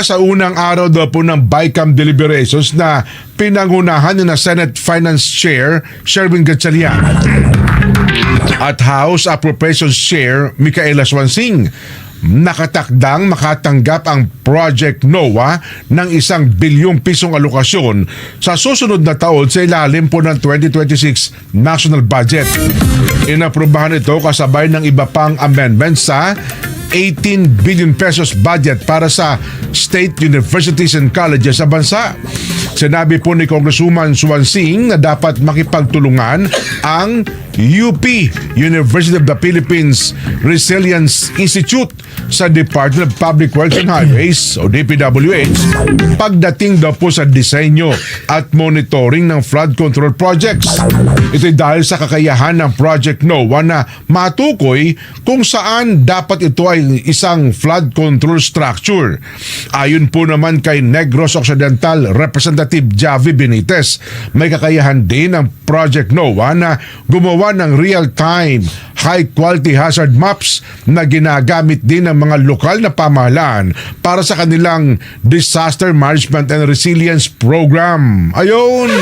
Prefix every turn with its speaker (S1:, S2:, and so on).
S1: Sa unang araw daw po ng BICAM deliberations na pinangunahan ni na Senate Finance Chair Sherwin Gatchalian at House Appropriations Chair Micaela Swansing, nakatakdang makatanggap ang Project NOAA ng 1 bilyong pisong alokasyon sa susunod na taon sa ilalim po ng 2026 National Budget. Inaprubahan ito kasabay ng iba pang amendments sa 18 billion pesos budget para sa state universities and colleges sa bansa. Sinabi po ni Congresswoman Swansing na dapat makipagtulungan ang UP, University of the Philippines Resilience Institute sa Department of Public Works and Highways o DPWH pagdating daw po sa disenyo at monitoring ng flood control projects. Ito'y dahil sa kakayahan ng Project NOAA na matukoy kung saan dapat ito ay isang flood control structure. Ayon po naman kay Negros Occidental Representative Javi Benitez, may kakayahan din ng Project NOAA na gumawa ng real-time high-quality hazard maps na ginagamit din ng mga lokal na pamahalaan para sa kanilang disaster management and resilience program. Ayun!